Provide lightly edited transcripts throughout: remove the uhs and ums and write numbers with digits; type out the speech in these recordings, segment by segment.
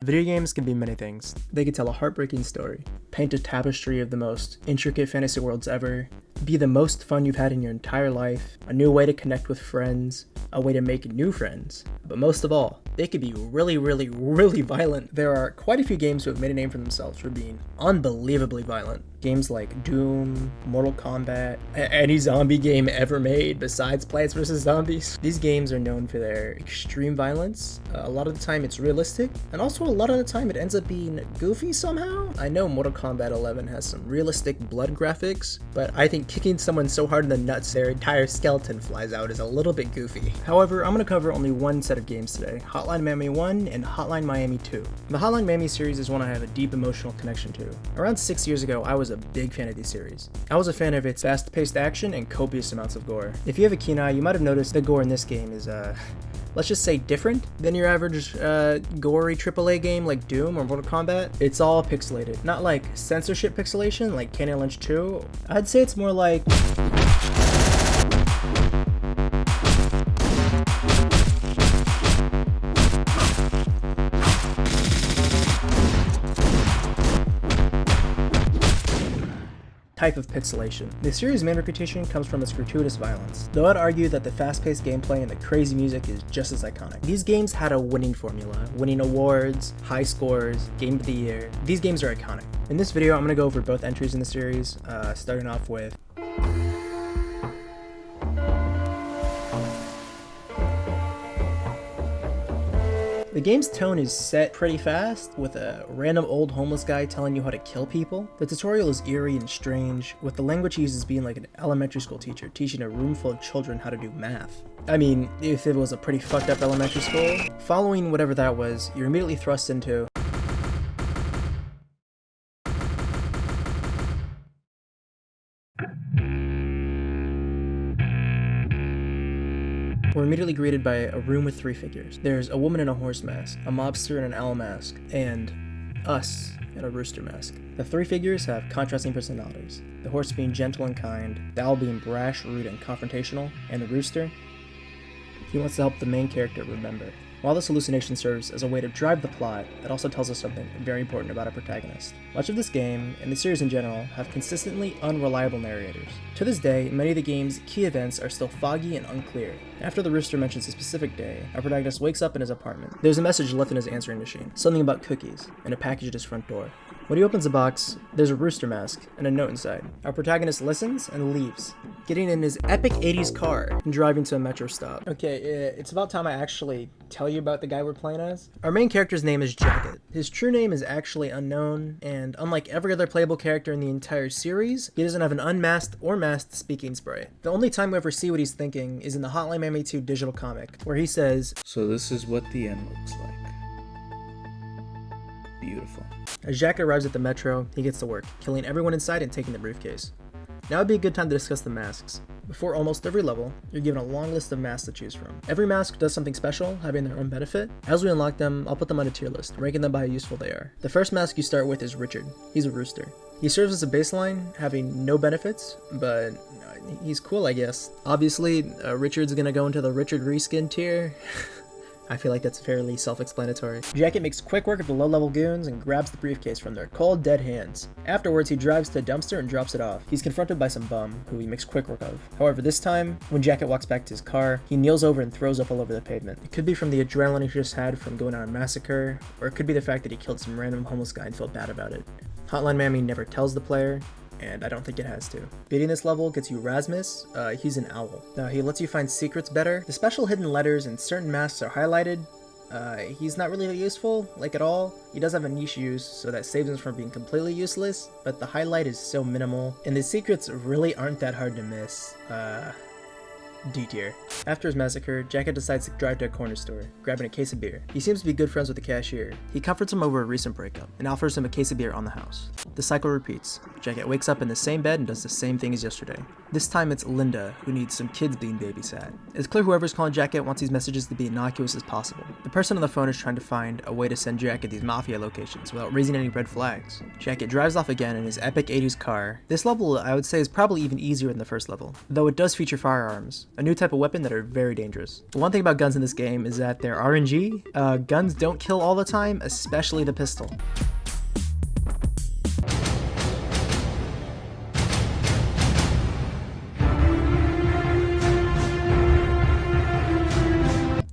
Video games can be many things. They can tell a heartbreaking story, paint a tapestry of the most intricate fantasy worlds ever, be the most fun you've had in your entire life, a new way to connect with friends, a way to make new friends. But most of all, they could be really violent. There are quite a few games who have made a name for themselves for being unbelievably violent. Games like Doom, Mortal Kombat, any zombie game ever made besides Plants vs. Zombies. These games are known for their extreme violence. A lot of the time it's realistic, and also a lot of the time it ends up being goofy somehow. I know Mortal Kombat 11 has some realistic blood graphics, but I think kicking someone so hard in the nuts their entire skeleton flies out is a little bit goofy. However, I'm going to cover only one set of games today, Hotline Miami 1 and Hotline Miami 2. The Hotline Miami series is one I have a deep emotional connection to. Around 6 years ago, I was a big fan of the series. I was a fan of its fast-paced action and copious amounts of gore. If you have a keen eye, you might have noticed the gore in this game is, let's just say different than your average gory AAA game like Doom or Mortal Kombat. It's all pixelated. Not like censorship pixelation like Kane and Lynch 2. I'd say it's more like type of pixelation. The series' main reputation comes from its gratuitous violence, though I'd argue that the fast-paced gameplay and the crazy music is just as iconic. These games had a winning formula, winning awards, high scores, game of the year. These games are iconic. In this video, I'm going to go over both entries in the series, starting off with the game's tone is set pretty fast, with a random old homeless guy telling you how to kill people. The tutorial is eerie and strange, with the language he uses being like an elementary school teacher teaching a room full of children how to do math. I mean, if it was a pretty fucked up elementary school. Following whatever that was, you're immediately thrust into we're immediately greeted by a room with three figures. There's a woman in a horse mask, a mobster in an owl mask, and us in a rooster mask. The three figures have contrasting personalities, the horse being gentle and kind, the owl being brash, rude, and confrontational, and the rooster, he wants to help the main character remember. While this hallucination serves as a way to drive the plot, it also tells us something very important about our protagonist. Much of this game, and the series in general, have consistently unreliable narrators. To this day, many of the game's key events are still foggy and unclear. After the rooster mentions a specific day, our protagonist wakes up in his apartment. There's a message left in his answering machine, something about cookies, and a package at his front door. When he opens the box, there's a rooster mask and a note inside. Our protagonist listens and leaves, getting in his epic 80s car and driving to a metro stop. Okay, it's about time I actually tell you about the guy we're playing as. Our main character's name is Jacket. His true name is actually unknown, and unlike every other playable character in the entire series, he doesn't have an unmasked or masked speaking spray. The only time we ever see what he's thinking is in the Hotline Miami 2 digital comic, where he says, "So this is what the end looks like. Beautiful." As Jack arrives at the metro, he gets to work, killing everyone inside and taking the briefcase. Now would be a good time to discuss the masks. Before almost every level, you're given a long list of masks to choose from. Every mask does something special, having their own benefit. As we unlock them, I'll put them on a tier list, ranking them by how useful they are. The first mask you start with is Richard. He's a rooster. He serves as a baseline, having no benefits, but he's cool, I guess. Obviously, Richard's gonna go into the Richard reskin tier. I feel like that's fairly self-explanatory. Jacket makes quick work of the low-level goons and grabs the briefcase from their cold, dead hands. Afterwards, he drives to a dumpster and drops it off. He's confronted by some bum, who he makes quick work of. However, this time, when Jacket walks back to his car, he kneels over and throws up all over the pavement. It could be from the adrenaline he just had from going on a massacre, or it could be the fact that he killed some random homeless guy and felt bad about it. Hotline Miami never tells the player, and I don't think it has to. Beating this level gets you Rasmus. He's an owl. Now, he lets you find secrets better. The special hidden letters and certain masks are highlighted. He's not really useful, like at all. He does have a niche use, so that saves him from being completely useless, but the highlight is so minimal, and the secrets really aren't that hard to miss. D tier. After his massacre, Jacket decides to drive to a corner store, grabbing a case of beer. He seems to be good friends with the cashier. He comforts him over a recent breakup, and offers him a case of beer on the house. The cycle repeats. Jacket wakes up in the same bed and does the same thing as yesterday. This time it's Linda, who needs some kids being babysat. It's clear whoever's calling Jacket wants these messages to be innocuous as possible. The person on the phone is trying to find a way to send Jacket these mafia locations without raising any red flags. Jacket drives off again in his epic 80s car. This level, I would say, is probably even easier than the first level, though it does feature firearms. a new type of weapon that are very dangerous. The one thing about guns in this game is that they're RNG. Guns don't kill all the time, especially the pistol.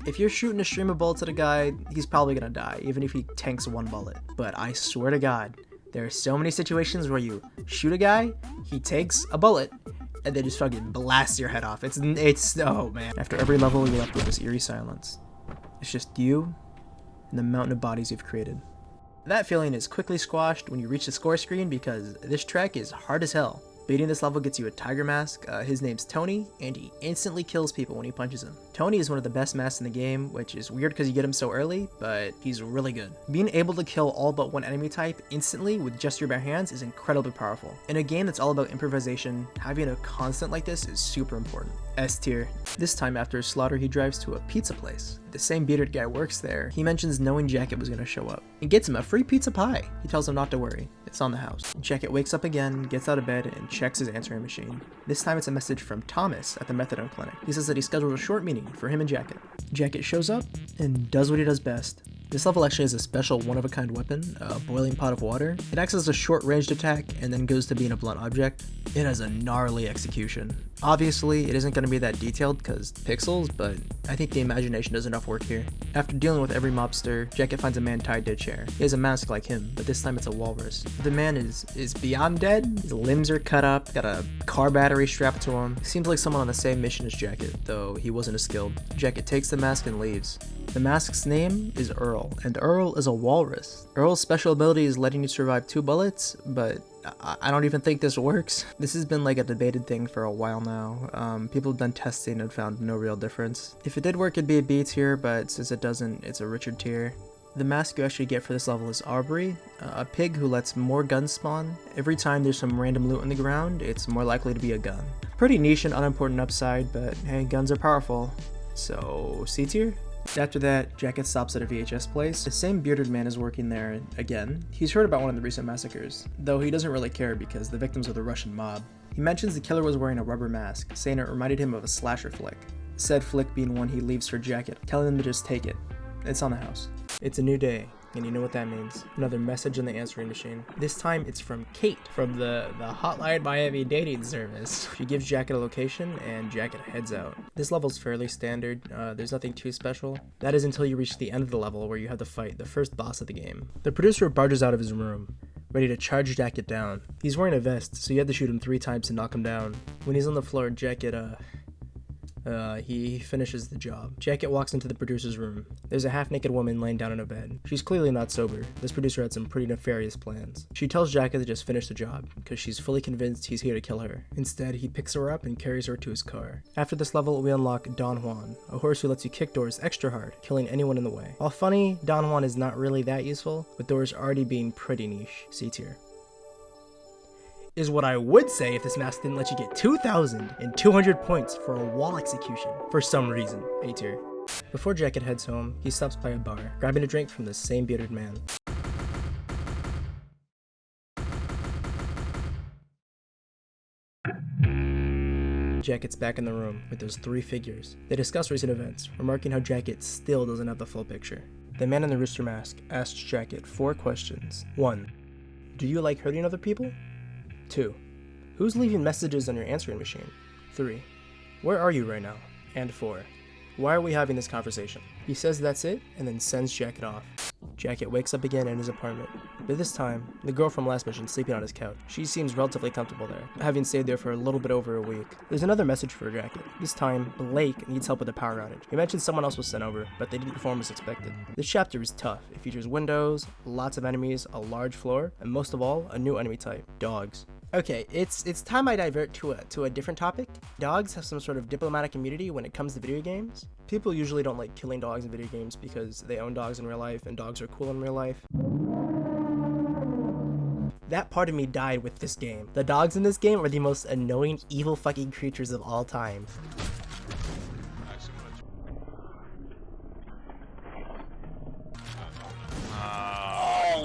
If you're shooting a stream of bullets at a guy, he's probably gonna die, even if he tanks one bullet. But I swear to God, there are so many situations where you shoot a guy, he takes a bullet, and then just fucking blasts your head off. It's oh man. After every level, you're left with this eerie silence. It's just you and the mountain of bodies you've created. That feeling is quickly squashed when you reach the score screen because this track is hard as hell. Beating this level gets you a tiger mask. His name's Tony, and he instantly kills people when he punches him. Tony is one of the best masks in the game, which is weird because you get him so early, but he's really good. Being able to kill all but one enemy type instantly with just your bare hands is incredibly powerful. In a game that's all about improvisation, having a constant like this is super important. S tier. This time after his slaughter, he drives to a pizza place. The same bearded guy works there. He mentions knowing Jacket was gonna show up and gets him a free pizza pie. He tells him not to worry, it's on the house. Jacket wakes up again, gets out of bed, and checks his answering machine. This time it's a message from Thomas at the methadone clinic. He says that he scheduled a short meeting for him and Jacket. Jacket shows up and does what he does best. This level actually has a special one-of-a-kind weapon, a boiling pot of water. It acts as a short-ranged attack and then goes to being a blunt object. It has a gnarly execution. Obviously, it isn't going to be that detailed because pixels, but I think the imagination does enough work here. After dealing with every mobster, Jacket finds a man tied to a chair. He has a mask like him, but this time it's a walrus. The man is beyond dead. His limbs are cut up, got a car battery strapped to him. Seems like someone on the same mission as Jacket, though he wasn't as skilled. Jacket takes the mask and leaves. The mask's name is Earl, and Earl is a walrus. Earl's special ability is letting you survive 2 bullets, but I don't even think this works. This has been like a debated thing for a while now. People have done testing and found no real difference. If it did work, it'd be a B tier, but since it doesn't, it's a Richard tier. The mask you actually get for this level is Aubrey, a pig who lets more guns spawn. Every time there's some random loot on the ground, it's more likely to be a gun. Pretty niche and unimportant upside, but hey, guns are powerful. So, C tier? After that, Jacket stops at a VHS place. The same bearded man is working there again. He's heard about one of the recent massacres, though he doesn't really care because the victims are the Russian mob. He mentions the killer was wearing a rubber mask, saying it reminded him of a slasher flick. Said flick being one he leaves for Jacket, telling him to just take it. It's on the house. It's a new day, and you know what that means. Another message in the answering machine. This time it's from Kate from the Hotline Miami dating service. She gives Jacket a location and Jacket heads out. This level's fairly standard. There's nothing too special. That is until you reach the end of the level where you have to fight the first boss of the game. The producer barges out of his room, ready to charge Jacket down. He's wearing a vest, so you have to shoot him 3 times to knock him down. When he's on the floor, Jacket he finishes the job. Jacket walks into the producer's room. There's a half-naked woman laying down in a bed. She's clearly not sober. This producer had some pretty nefarious plans. She tells Jacket to just finish the job, because she's fully convinced he's here to kill her. Instead, he picks her up and carries her to his car. After this level, we unlock Don Juan, a horse who lets you kick doors extra hard, killing anyone in the way. While funny, Don Juan is not really that useful, with doors already being pretty niche. C tier. Is what I would say if this mask didn't let you get 2,200 points for a wall execution for some reason. A tier. Before Jacket heads home, he stops by a bar, grabbing a drink from the same bearded man. Jacket's back in the room with those 3 figures. They discuss recent events, remarking how Jacket still doesn't have the full picture. The man in the rooster mask asks Jacket 4 questions. 1. Do you like hurting other people? 2. Who's leaving messages on your answering machine? 3. Where are you right now? And 4. Why are we having this conversation? He says that's it, and then sends Jacket off. Jacket wakes up again in his apartment, but this time, the girl from last mission sleeping on his couch. She seems relatively comfortable there, having stayed there for a little bit over a week. There's another message for Jacket. This time, Blake needs help with a power outage. He mentioned someone else was sent over, but they didn't perform as expected. This chapter is tough. It features windows, lots of enemies, a large floor, and most of all, a new enemy type, dogs. Okay, it's time I divert to a different topic. Dogs have some sort of diplomatic immunity when it comes to video games. People usually don't like killing dogs in video games because they own dogs in real life and dogs are cool in real life. That part of me died with this game. The dogs in this game are the most annoying, evil fucking creatures of all time.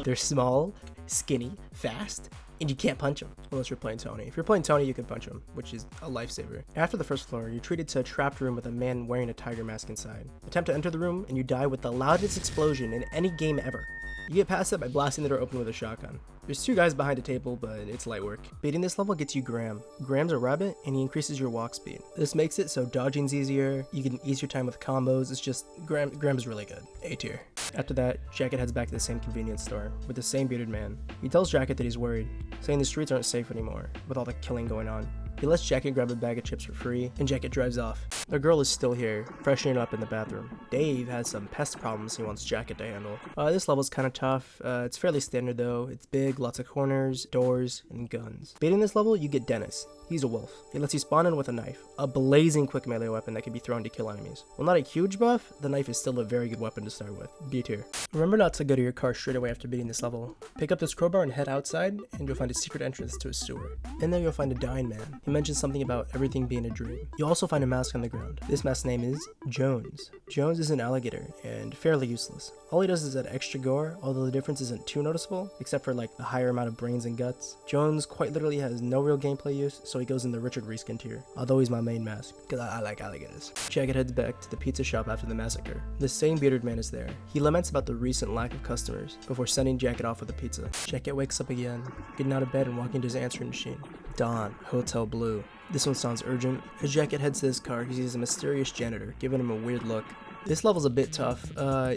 They're small, skinny, fast, and you can't punch him unless you're playing Tony. If you're playing Tony, you can punch him, which is a lifesaver. After the first floor, you're treated to a trapped room with a man wearing a tiger mask inside. Attempt to enter the room, and you die with the loudest explosion in any game ever. You get past it by blasting the door open with a shotgun. There's 2 guys behind a table, but it's light work. Beating this level gets you Graham. Graham's a rabbit, and he increases your walk speed. This makes it so dodging's easier, you can ease your time with combos, it's just, Graham's really good. A tier. After that, Jacket heads back to the same convenience store, with the same bearded man. He tells Jacket that he's worried, saying the streets aren't safe anymore, with all the killing going on. He lets Jacket grab a bag of chips for free, and Jacket drives off. The girl is still here, freshening up in the bathroom. Dave has some pest problems he wants Jacket to handle. This level's kinda tough. It's fairly standard though. It's big, lots of corners, doors, and guns. Beating this level, you get Dennis. He's a wolf. He lets you spawn in with a knife, a blazing quick melee weapon that can be thrown to kill enemies. While not a huge buff, the knife is still a very good weapon to start with. B tier. Remember not to go to your car straight away after beating this level. Pick up this crowbar and head outside, and you'll find a secret entrance to a sewer. In there you'll find a dying man. He mentions something about everything being a dream. You'll also find a mask on the ground. This mask's name is Jones. Jones is an alligator, and fairly useless. All he does is add extra gore, although the difference isn't too noticeable, except for like the higher amount of brains and guts. Jones quite literally has no real gameplay use, so he goes in the Richard Reskin tier, although he's my main mask, because I like alligators. Jacket heads back to the pizza shop after the massacre. The same bearded man is there. He laments about the recent lack of customers, before sending Jacket off with a pizza. Jacket wakes up again, getting out of bed and walking to his answering machine. Dawn, Hotel Blue. This one sounds urgent. As Jacket heads to his car, he sees a mysterious janitor, giving him a weird look. This level's a bit tough.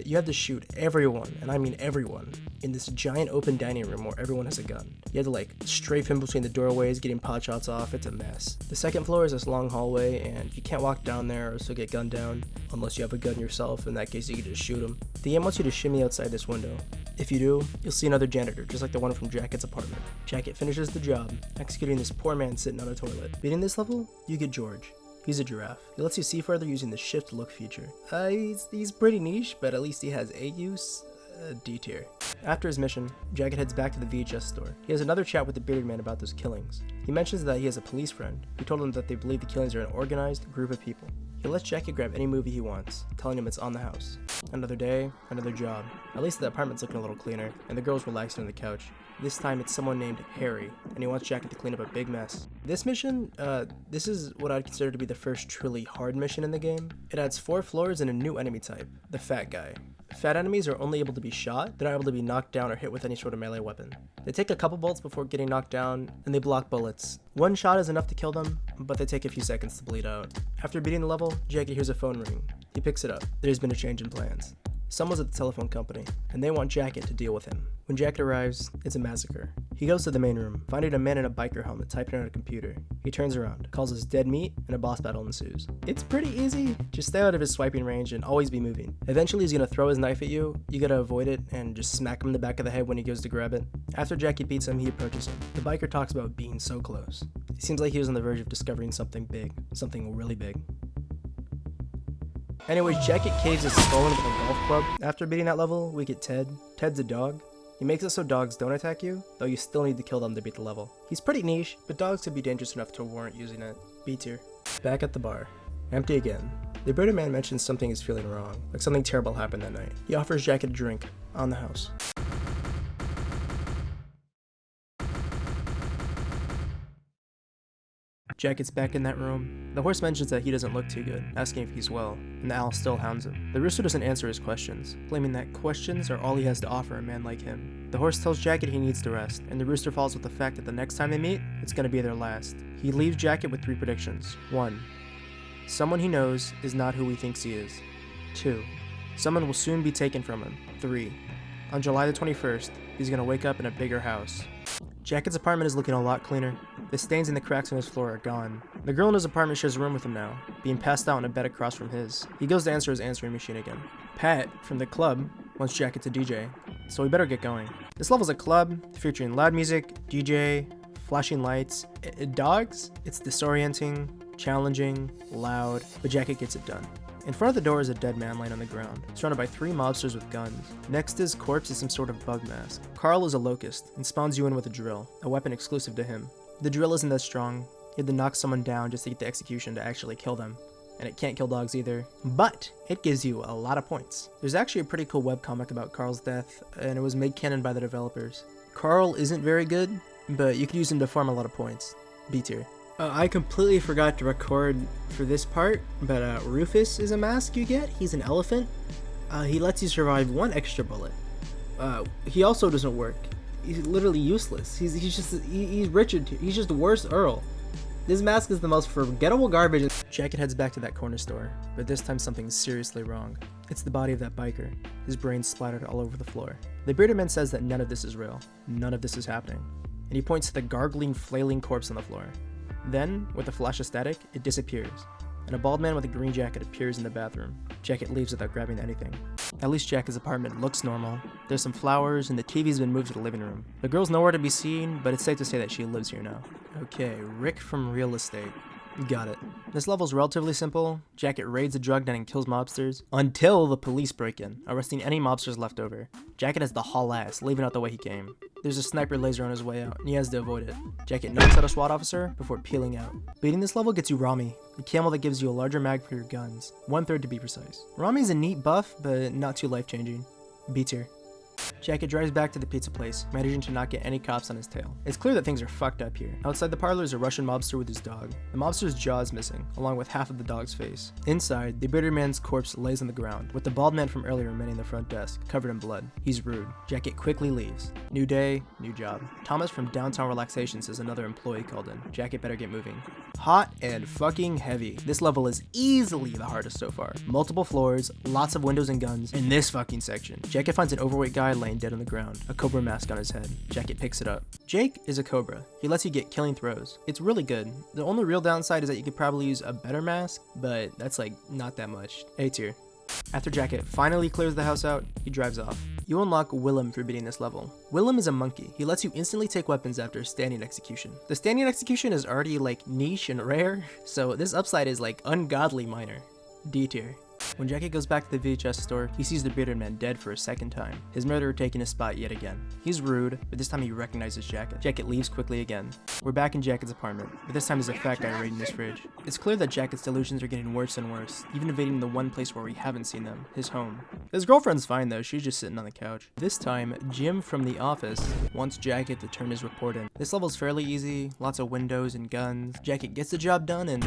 You have to shoot everyone, and I mean everyone, in this giant open dining room where everyone has a gun. You have to like strafe in between the doorways, getting pot shots off. It's a mess. The second floor is this long hallway, and you can't walk down there or else you'll get gunned down, unless you have a gun yourself. In that case, you can just shoot him. The game wants you to shimmy outside this window. If you do, you'll see another janitor, just like the one from Jacket's apartment. Jacket finishes the job, executing this poor man sitting on a toilet. Beating this level, you get George. He's a giraffe. He lets you see further using the shift look feature. He's pretty niche, but at least he has a use. D tier. After his mission, Jacket heads back to the VHS store. He has another chat with the bearded man about those killings. He mentions that he has a police friend who told him that they believe the killings are an organized group of people. He lets Jacket grab any movie he wants, telling him it's on the house. Another day, another job. At least the apartment's looking a little cleaner, and the girl's relaxing on the couch. This time it's someone named Harry, and he wants Jacket to clean up a big mess. This mission, this is what I'd consider to be the first truly hard mission in the game. It adds 4 floors and a new enemy type, the fat guy. Fat enemies are only able to be shot, they're not able to be knocked down or hit with any sort of melee weapon. They take a couple bullets before getting knocked down, and they block bullets. One shot is enough to kill them, but they take a few seconds to bleed out. After beating the level, Jacket hears a phone ring. He picks it up. There's been a change in plans. Someone's at the telephone company, and they want Jacket to deal with him. When Jacket arrives, it's a massacre. He goes to the main room, finding a man in a biker helmet typing on a computer. He turns around, calls us dead meat, and a boss battle ensues. It's pretty easy. Just stay out of his swiping range and always be moving. Eventually he's gonna throw his knife at you, you gotta avoid it, and just smack him in the back of the head when he goes to grab it. After Jacket beats him, he approaches him. The biker talks about being so close. It seems like he was on the verge of discovering something big, something really big. Anyways, Jacket caves his skull in with a golf club. After beating that level, we get Ted. Ted's a dog. He makes it so dogs don't attack you, though you still need to kill them to beat the level. He's pretty niche, but dogs could be dangerous enough to warrant using it. B tier. Back at the bar. Empty again. The bearded man mentions something is feeling wrong, like something terrible happened that night. He offers Jacket a drink, on the house. Jacket's back in that room. The horse mentions that he doesn't look too good, asking if he's well, and the owl still hounds him. The rooster doesn't answer his questions, claiming that questions are all he has to offer a man like him. The horse tells Jacket he needs to rest, and the rooster falls with the fact that the next time they meet, it's gonna be their last. He leaves Jacket with 3 predictions. 1. Someone he knows is not who he thinks he is. 2. Someone will soon be taken from him. 3. On July the 21st, he's gonna wake up in a bigger house. Jacket's apartment is looking a lot cleaner. The stains and the cracks on his floor are gone. The girl in his apartment shares a room with him now, being passed out on a bed across from his. He goes to answer his answering machine again. Pat, from the club, wants Jacket to DJ, so we better get going. This level's a club, featuring loud music, DJ, flashing lights, dogs. It's disorienting, challenging, loud, but Jacket gets it done. In front of the door is a dead man laying on the ground, surrounded by 3 mobsters with guns. Next to his corpse is some sort of bug mask. Carl is a locust, and spawns you in with a drill, a weapon exclusive to him. The drill isn't that strong. You have to knock someone down just to get the execution to actually kill them. And it can't kill dogs either, but it gives you a lot of points. There's actually a pretty cool webcomic about Carl's death, and it was made canon by the developers. Carl isn't very good, but you can use him to farm a lot of points. B tier. I completely forgot to record for this part, but Rufus is a mask you get. He's an elephant. He lets you survive 1 extra bullet. He also doesn't work. He's literally useless. He's Richard. He's just the worst Earl. This mask is the most forgettable garbage. Jacket heads back to that corner store, but this time something's seriously wrong. It's the body of that biker. His brain splattered all over the floor. The bearded man says that none of this is real. None of this is happening. And he points to the gargling, flailing corpse on the floor. Then, with a flash of static, it disappears, and a bald man with a green jacket appears in the bathroom. Jacket leaves without grabbing anything. At least Jack's apartment looks normal. There's some flowers, and the TV's been moved to the living room. The girl's nowhere to be seen, but it's safe to say that she lives here now. Okay, Rick from real estate. Got it. This level's relatively simple. Jacket raids a drug den and kills mobsters, until the police break in, arresting any mobsters left over. Jacket has the haul ass, leaving out the way he came. There's a sniper laser on his way out, and he has to avoid it. Jacket knocks out a SWAT officer before peeling out. Beating this level gets you Rami, a camel that gives you a larger mag for your guns, 1/3 to be precise. Rami's a neat buff, but not too life-changing. B tier. Jacket drives back to the pizza place, managing to not get any cops on his tail. It's clear that things are fucked up here. Outside the parlor is a Russian mobster with his dog. The mobster's jaw is missing, along with half of the dog's face. Inside, the bearded man's corpse lays on the ground, with the bald man from earlier remaining in the front desk, covered in blood. He's rude. Jacket quickly leaves. New day, new job. Thomas from Downtown Relaxation says another employee called in. Jacket better get moving. Hot and fucking heavy. This level is easily the hardest so far. Multiple floors, lots of windows and guns, in this fucking section. Jacket finds an overweight guy laying dead on the ground, a cobra mask on his head. Jacket picks it up. Jake is a cobra. He lets you get killing throws. It's really good. The only real downside is that you could probably use a better mask, but that's like not that much. A tier. After Jacket finally clears the house out, he drives off. You unlock Willem through beating this level. Willem is a monkey. He lets you instantly take weapons after a standing execution. The standing execution is already like niche and rare, so this upside is like ungodly minor. D tier. When Jacket goes back to the VHS store, he sees the bearded man dead for a second time, his murderer taking his spot yet again. He's rude, but this time he recognizes Jacket. Jacket leaves quickly again. We're back in Jacket's apartment, but this time there's a fat guy raiding his fridge. It's clear that Jacket's delusions are getting worse and worse, even invading the one place where we haven't seen them, his home. His girlfriend's fine though, she's just sitting on the couch. This time, Jim from the office wants Jacket to turn his report in. This level's fairly easy, lots of windows and guns. Jacket gets the job done and...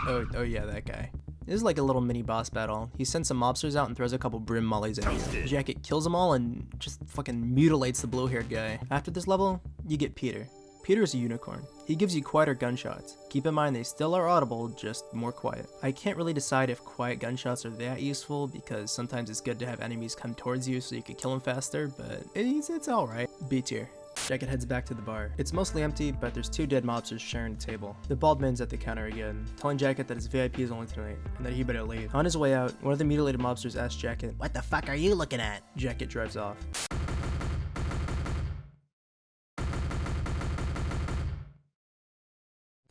Oh yeah, that guy. This is like a little mini boss battle. He sends some mobsters out and throws a couple brim mollies at you. Jacket kills them all and just fucking mutilates the blue-haired guy. After this level, you get Peter. Peter's a unicorn. He gives you quieter gunshots. Keep in mind they still are audible, just more quiet. I can't really decide if quiet gunshots are that useful because sometimes it's good to have enemies come towards you so you can kill them faster, but it's alright. B tier. Jacket heads back to the bar. It's mostly empty, but there's 2 dead mobsters sharing a table. The bald man's at the counter again, telling Jacket that his VIP is only tonight, and that he better leave. On his way out, one of the mutilated mobsters asks Jacket, "What the fuck are you looking at?" Jacket drives off.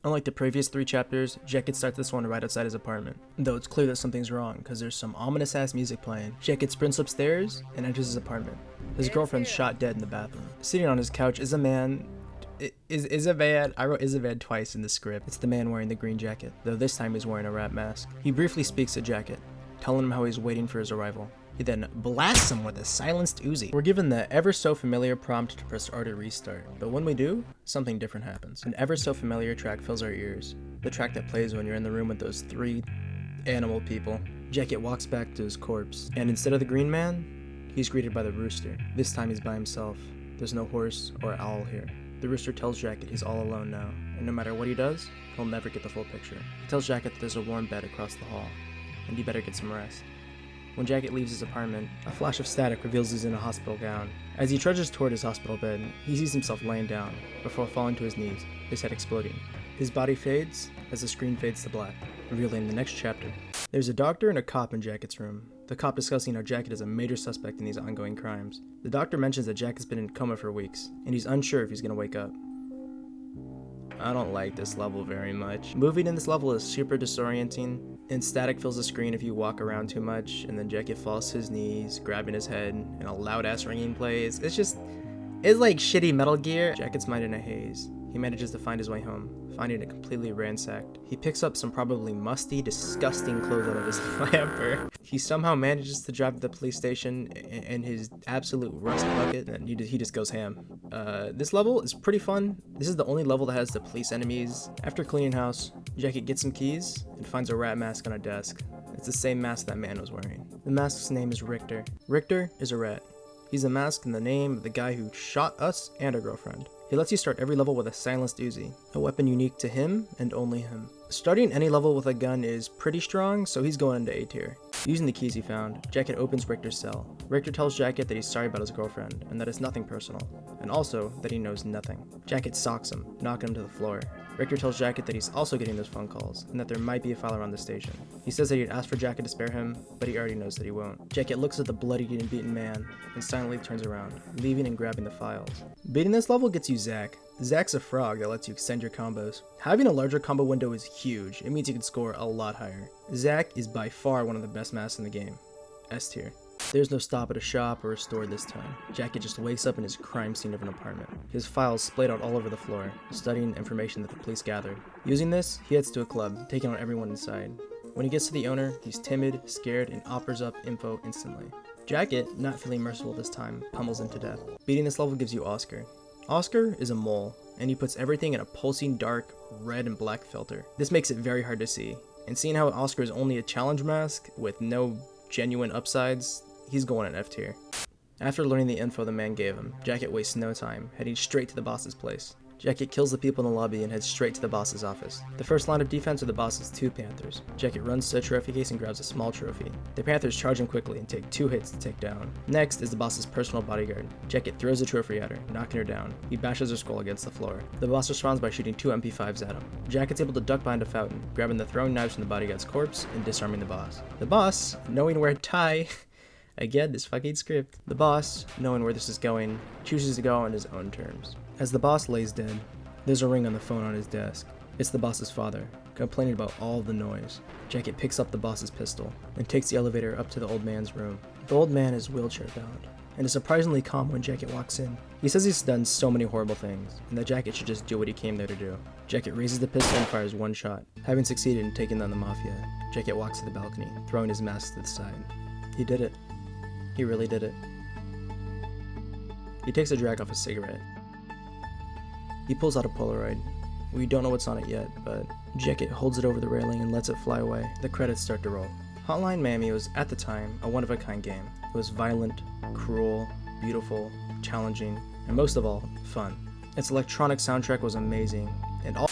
Unlike the previous 3 chapters, Jacket starts this one right outside his apartment. Though it's clear that something's wrong, because there's some ominous ass music playing. Jacket sprints upstairs and enters his apartment. His girlfriend's shot dead in the bathroom. Sitting on his couch is a man. Is a man. I wrote is a man twice in the script. It's the man wearing the green jacket, though this time he's wearing a rat mask. He briefly speaks to Jacket, telling him how he's waiting for his arrival. He then blasts him with a silenced Uzi. We're given the ever so familiar prompt to press R to restart, but when we do, something different happens. An ever so familiar track fills our ears, the track that plays when you're in the room with those 3 animal people. Jacket walks back to his corpse, and instead of the green man, he's greeted by the rooster. This time he's by himself. There's no horse or owl here. The rooster tells Jacket he's all alone now, and no matter what he does, he'll never get the full picture. He tells Jacket that there's a warm bed across the hall, and he better get some rest. When Jacket leaves his apartment, a flash of static reveals he's in a hospital gown. As he trudges toward his hospital bed, he sees himself laying down, before falling to his knees, his head exploding. His body fades as the screen fades to black, revealing the next chapter. There's a doctor and a cop in Jacket's room. The cop discussing how Jacket is a major suspect in these ongoing crimes. The doctor mentions that Jacket's been in coma for weeks, and he's unsure if he's gonna wake up. I don't like this level very much. Moving in this level is super disorienting, and static fills the screen if you walk around too much, and then Jacket falls to his knees, grabbing his head, and a loud ass ringing plays. It's like shitty Metal Gear. Jacket's mind in a haze. he manages to find his way home, finding it completely ransacked. He picks up some probably musty, disgusting clothes out of his hamper. He somehow manages to drive to the police station in his absolute rust bucket, and he just goes ham. This level is pretty fun. This is the only level that has the police enemies. After cleaning house, Jacket gets some keys and finds a rat mask on a desk. It's the same mask that man was wearing. The mask's name is Richter. Richter is a rat. He's a mask in the name of the guy who shot us and our girlfriend. He lets you start every level with a silenced Uzi, a weapon unique to him and only him. Starting any level with a gun is pretty strong, so he's going into A tier. Using the keys he found, Jacket opens Richter's cell. Richter tells Jacket that he's sorry about his girlfriend, and that it's nothing personal, and also that he knows nothing. Jacket socks him, knocking him to the floor. Richter tells Jacket that he's also getting those phone calls, and that there might be a file around the station. He says that he'd ask for Jacket to spare him, but he already knows that he won't. Jacket looks at the bloodied and beaten man, and silently turns around, leaving and grabbing the files. Beating this level gets you Zack. Zack's a frog that lets you extend your combos. Having a larger combo window is huge. It means you can score a lot higher. Zack is by far one of the best masks in the game. S tier. There's no stop at a shop or a store this time. Jacket just wakes up in his crime scene of an apartment. His files splayed out all over the floor, studying information that the police gathered. Using this, he heads to a club, taking on everyone inside. When he gets to the owner, he's timid, scared, and offers up info instantly. Jacket, not feeling merciful this time, pummels him to death. Beating this level gives you Oscar. Oscar is a mole, and he puts everything in a pulsing dark red and black filter. This makes it very hard to see, and seeing how Oscar is only a challenge mask with no genuine upsides, he's going in F tier. After learning the info the man gave him, Jacket wastes no time, heading straight to the boss's place. Jacket kills the people in the lobby and heads straight to the boss's office. The first line of defense are the boss's two panthers. Jacket runs to a trophy case and grabs a small trophy. The panthers charge him quickly and take 2 hits to take down. Next is the boss's personal bodyguard. Jacket throws a trophy at her, knocking her down. He bashes her skull against the floor. The boss responds by shooting 2 MP5s at him. Jacket's able to duck behind a fountain, grabbing the throwing knives from the bodyguard's corpse and disarming the boss. The boss, knowing where tie again, this fucking script. The boss, knowing where this is going, chooses to go on his own terms. As the boss lays dead, there's a ring on the phone on his desk. It's the boss's father, complaining about all the noise. Jacket picks up the boss's pistol and takes the elevator up to the old man's room. The old man is wheelchair bound and is surprisingly calm when Jacket walks in. He says he's done so many horrible things and that Jacket should just do what he came there to do. Jacket raises the pistol and fires 1 shot. Having succeeded in taking down the mafia, Jacket walks to the balcony, throwing his mask to the side. He did it. He really did it. He takes a drag off a cigarette. He pulls out a Polaroid. We don't know what's on it yet, but Jacket holds it over the railing and lets it fly away. The credits start to roll. Hotline Miami was, at the time, a one-of-a-kind game. It was violent, cruel, beautiful, challenging, and most of all, fun. Its electronic soundtrack was amazing, and all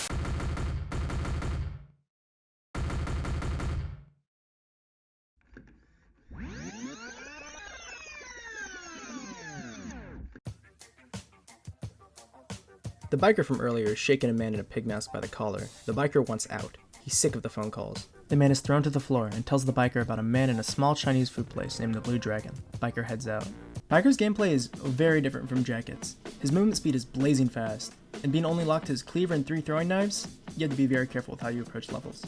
The biker from earlier is shaking a man in a pig mask by the collar. The biker wants out. He's sick of the phone calls. The man is thrown to the floor and tells the biker about a man in a small Chinese food place named the Blue Dragon. Biker heads out. Biker's gameplay is very different from Jacket's. His movement speed is blazing fast, and being only locked to his cleaver and 3 throwing knives, you have to be very careful with how you approach levels.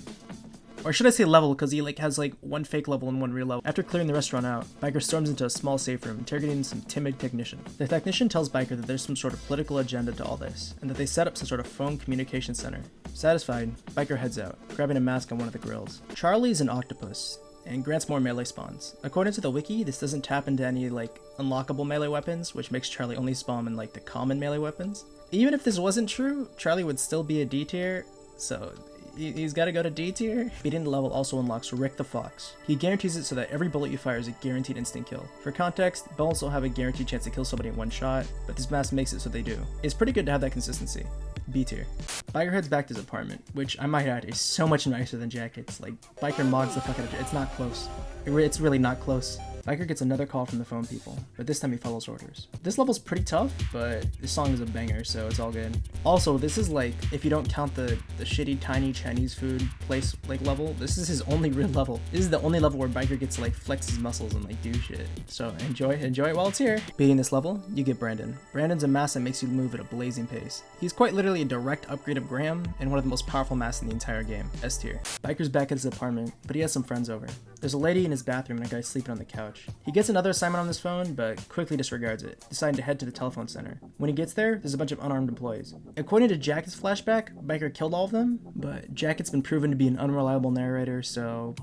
Or should I say level, because he has 1 fake level and 1 real level. After clearing the restaurant out, Biker storms into a small safe room, interrogating some timid technician. The technician tells Biker that there's some sort of political agenda to all this, and that they set up some sort of phone communication center. Satisfied, Biker heads out, grabbing a mask on one of the grills. Charlie's an octopus, and grants more melee spawns. According to the wiki, this doesn't tap into any unlockable melee weapons, which makes Charlie only spawn in the common melee weapons. Even if this wasn't true, Charlie would still be a D tier, so he's gotta go to D tier. Beating the level also unlocks Rick the Fox. He guarantees it so that every bullet you fire is a guaranteed instant kill. For context, bullets will have a guaranteed chance to kill somebody in 1 shot, but this mask makes it so they do. It's pretty good to have that consistency. B tier. Biker heads back to his apartment, which I might add is so much nicer than Jacket's. Biker mods the fuck out of it. It's not close. It's really not close. Biker gets another call from the phone people, but this time he follows orders. This level's pretty tough, but this song is a banger, so it's all good. Also, this is if you don't count the shitty tiny Chinese food place level, this is his only real level. This is the only level where Biker gets to flex his muscles and do shit. So enjoy it while it's here. Beating this level, you get Brandon. Brandon's a mask that makes you move at a blazing pace. He's quite literally a direct upgrade of Graham and one of the most powerful masks in the entire game. S tier. Biker's back at his apartment, but he has some friends over. There's a lady in his bathroom and a guy sleeping on the couch. He gets another assignment on his phone, but quickly disregards it, deciding to head to the telephone center. When he gets there, there's a bunch of unarmed employees. According to Jacket's flashback, Biker killed all of them, but Jacket's been proven to be an unreliable narrator, so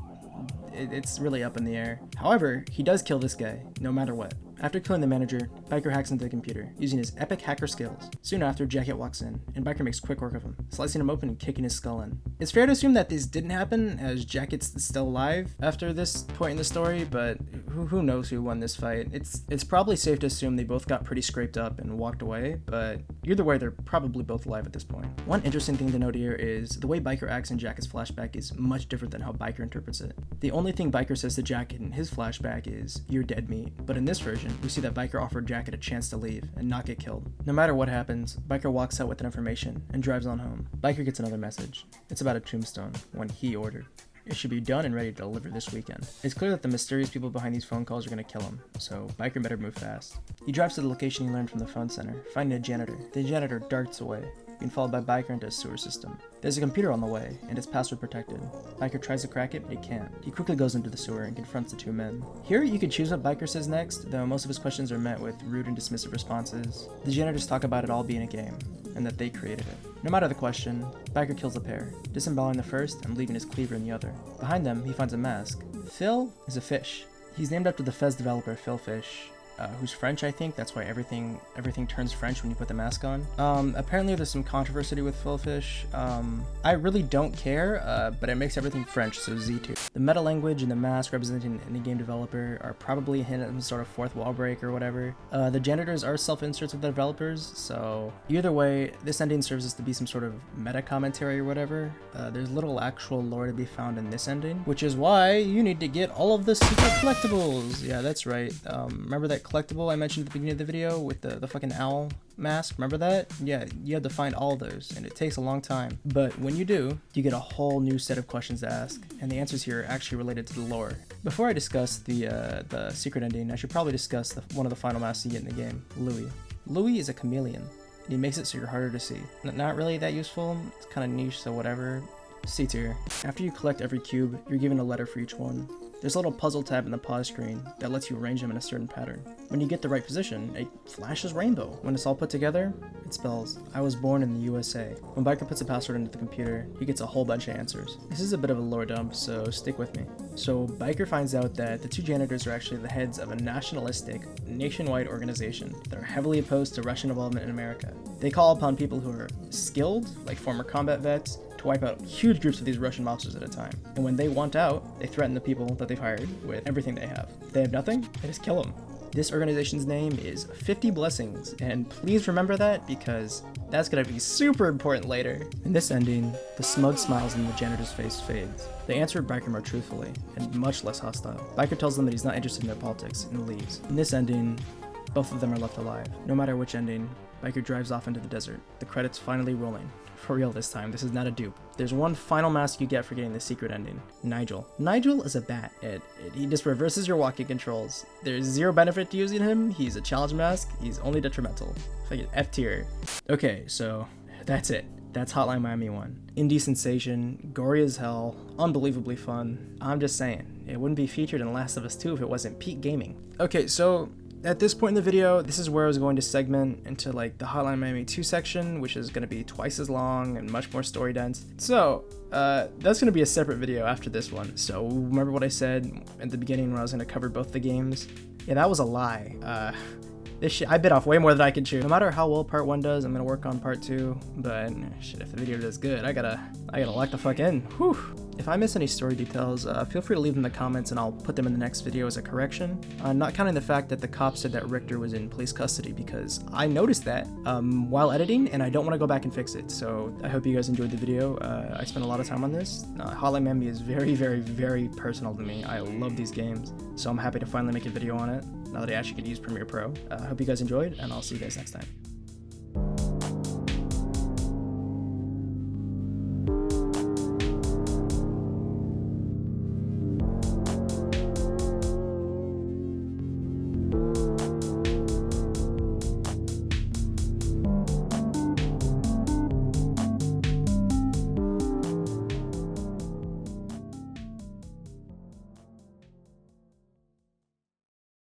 it's really up in the air. However, he does kill this guy, no matter what. After killing the manager, Biker hacks into the computer, using his epic hacker skills. Soon after, Jacket walks in, and Biker makes quick work of him, slicing him open and kicking his skull in. It's fair to assume that this didn't happen, as Jacket's still alive after this point in the story, but who knows who won this fight. It's probably safe to assume they both got pretty scraped up and walked away, but either way, they're probably both alive at this point. One interesting thing to note here is the way Biker acts in Jacket's flashback is much different than how Biker interprets it. The only thing Biker says to Jacket in his flashback is, "You're dead meat," but in this version, we see that Biker offered Jacket a chance to leave and not get killed. No matter what happens, Biker walks out with that information and drives on home. Biker gets another message. It's about a tombstone, one he ordered. It should be done and ready to deliver this weekend. It's clear that the mysterious people behind these phone calls are going to kill him, so Biker better move fast. He drives to the location he learned from the phone center, finding a janitor. The janitor darts away, being followed by Biker into a sewer system. There's a computer on the way, and it's password protected. Biker tries to crack it, but he can't. He quickly goes into the sewer and confronts the two men. Here, you can choose what Biker says next, though most of his questions are met with rude and dismissive responses. The janitors talk about it all being a game, and that they created it. No matter the question, Biker kills the pair, disemboweling the first and leaving his cleaver in the other. Behind them, he finds a mask. Phil is a fish. He's named after the Fez developer Phil Fish, who's French, I think. That's why everything turns French when you put the mask on. Apparently there's some controversy with Phil Fish. I really don't care, but it makes everything French, so Z2. The meta language and the mask representing an in-game developer are probably a hint at some sort of fourth wall break or whatever. The janitors are self-inserts with the developers, so either way, this ending serves as to be some sort of meta commentary or whatever. There's little actual lore to be found in this ending, which is why you need to get all of the secret collectibles. Yeah, that's right. Remember that collectible I mentioned at the beginning of the video with the fucking owl mask? Remember that? Yeah, you have to find all of those, and it takes a long time. But when you do, you get a whole new set of questions to ask, and the answers here are actually related to the lore. Before I discuss the secret ending, I should probably discuss one of the final masks you get in the game, Louis. Louis is a chameleon, and he makes it so you're harder to see. Not really that useful, it's kind of niche, so whatever. C tier. After you collect every cube, you're given a letter for each one. There's a little puzzle tab in the pause screen that lets you arrange them in a certain pattern. When you get the right position, it flashes rainbow. When it's all put together, it spells, "I was born in the USA." When Biker puts a password into the computer, he gets a whole bunch of answers. This is a bit of a lore dump, so stick with me. So Biker finds out that the two janitors are actually the heads of a nationalistic, nationwide organization that are heavily opposed to Russian involvement in America. They call upon people who are skilled, like former combat vets, to wipe out huge groups of these Russian mobsters at a time. And when they want out, they threaten the people that they've hired with everything they have. If they have nothing, they just kill them. This organization's name is 50 Blessings, and please remember that because that's gonna be super important later. In this ending, the smug smiles in the janitor's face fades. They answer Biker more truthfully, and much less hostile. Biker tells them that he's not interested in their politics, and leaves. In this ending, both of them are left alive. No matter which ending, Biker drives off into the desert, the credits finally rolling. For real this time, this is not a dupe. There's one final mask you get for getting the secret ending, Nigel. Nigel is a bat. He just reverses your walking controls. There's zero benefit to using him. He's a challenge mask. He's only detrimental. Like an F tier. Okay, so that's it. That's Hotline Miami 1. Indie sensation, gory as hell, unbelievably fun. I'm just saying, it wouldn't be featured in Last of Us 2 if it wasn't peak gaming. Okay, so at this point in the video, this is where I was going to segment into like the Hotline Miami 2 section, which is going to be twice as long and much more story dense. So that's going to be a separate video after this one. So remember what I said at the beginning when I was going to cover both the games? Yeah, that was a lie. This shit, I bit off way more than I can chew. No matter how well part 1 does, I'm gonna work on part 2, but shit, if the video does good, I gotta lock the fuck in. Whew. If I miss any story details, feel free to leave them in the comments and I'll put them in the next video as a correction. Not counting the fact that the cop said that Richter was in police custody, because I noticed that while editing and I don't want to go back and fix it. So I hope you guys enjoyed the video. I spent a lot of time on this. Hotline Miami is very, very, very personal to me. I love these games, so I'm happy to finally make a video on it now that I actually can use Premiere Pro. I hope you guys enjoyed, and I'll see you guys next time.